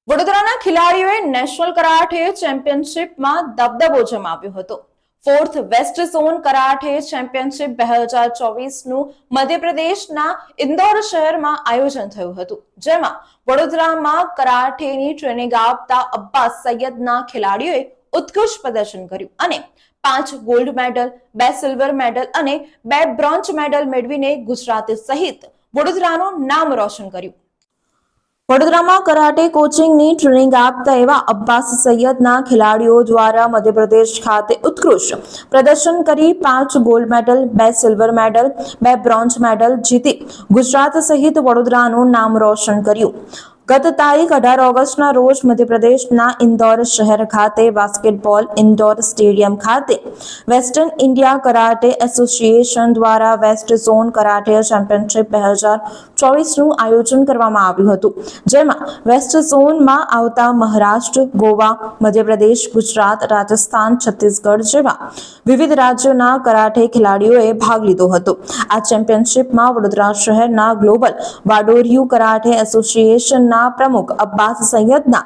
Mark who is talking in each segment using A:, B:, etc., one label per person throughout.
A: વડોદરાના ખેલાડીઓએ national karate ચેમ્પિયનશિપમાં દબદબો જમાવ્યો હતો। Fourth west zone karate championship 2024નું મધ્યપ્રદેશના ઇન્દોર શહેરમાં આયોજન થયું હતું, જેમાં વડોદરામાં કરાટેની ટ્રેનિંગ આપતા અબ્બાસ સૈયદના ખેલાડીઓએ ઉત્કૃષ્ટ પ્રદર્શન કર્યું અને 5 ગોલ્ડ મેડલ, 2 સિલ્વર મેડલ અને 2 બ્રોન્ઝ મેડલ મેળવીને ગુજરાત સહિત વડોદરાનું નામ રોશન કર્યું। વડોદરામાં કરાટે કોચિંગની ટ્રેનિંગ આપતા એવા અબ્બાસ સૈયદના ખેલાડીઓ દ્વારા મધ્યપ્રદેશ ખાતે ઉત્કૃષ્ટ પ્રદર્શન કરી 5 gold medal, 2 silver medal, 2 bronze medal જીતી ગુજરાત સહિત વડોદરાનું નામ રોશન કર્યું। ગત તારીખ 18 ઓગસ્ટના રોજ મધ્યપ્રદેશના ઇન્દોર શહેર ખાતે બાસ્કેટબોલ ઇન્ડોર સ્ટેડિયમ ખાતે વેસ્ટર્ન ઇન્ડિયા કરાટે એસોસિએશન દ્વારા વેસ્ટ ઝોન કરાટે ચેમ્પિયનશિપ 2024નું આયોજન કરવામાં આવ્યું હતું, જેમાં વેસ્ટ ઝોનમાં આવતા મહારાષ્ટ્ર, ગોવા, મધ્યપ્રદેશ, ગુજરાત, રાજસ્થાન, છત્તીસગઢ જેવા વિવિધ રાજ્યોના કરાટે ખેલાડીઓએ ભાગ લીધો હતો। આ ચેમ્પિયનશિપમાં વડોદરા શહેરના ગ્લોબલ વાડોરિયુ કરાટે એસોસિએશન પ્રમુખ અબ્બાસ સૈયદના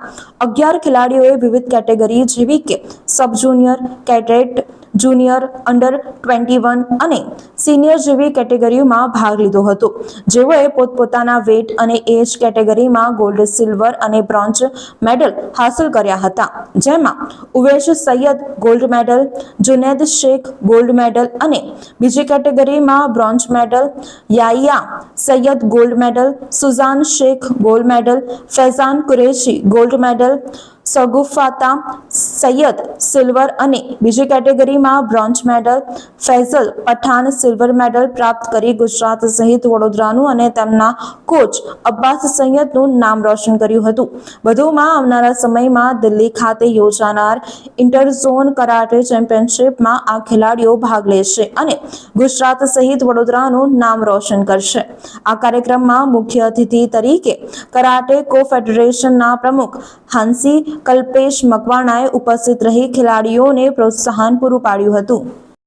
A: 11 ખેલાડીઓએ વિવિધ કેટેગરી જેવી કે sub junior, cadet, junior, under 21 અને સિનિયર જેવી કેટેગરીઓમાં ભાગ લીધો હતો, જેઓએ પોતપોતાના વેટ અને એજ કેટેગરીમાં ગોલ્ડ, સિલ્વર અને બ્રોન્ઝ મેડલ હાંસલ કર્યા હતા, જેમાં Uvesh Sayyed gold medal, Juned Shaikh gold medal અને બીજી કેટેગરીમાં bronze medal, Yahiya Sayyed gold medal, Suzan Shaikh gold medal, Faizan Qureshi gold medal, Sagufata Sayyed silver અને બીજી કેટેગરીમાં bronze medal, Faizal Pathan silver medal પ્રાપ્ત કરી ગુજરાત સહિત વડોદરાનું અને તેમના કોચ અબ્બાસ સૈયદનું નામ રોશન કર્યું હતું। વધુમાં આવનારા સમયમાં દિલ્હી ખાતે યોજાનાર ઇન્ટર ઝોન કરાટે ચેમ્પિયનશિપમાં આ ખેલાડીઓ ભાગ લેશે અને ગુજરાત સહિત વડોદરાનું નામ રોશન કરશે। આ કાર્યક્રમમાં મુખ્ય અતિથિ તરીકે કરાટે કો ફેડરેશનના પ્રમુખ હાંસી કલ્પેશ મકવાણાએ ઉપસ્થિત રહી ખેલાડીઓને પ્રોત્સાહન પૂરું પાડ્યું હતું।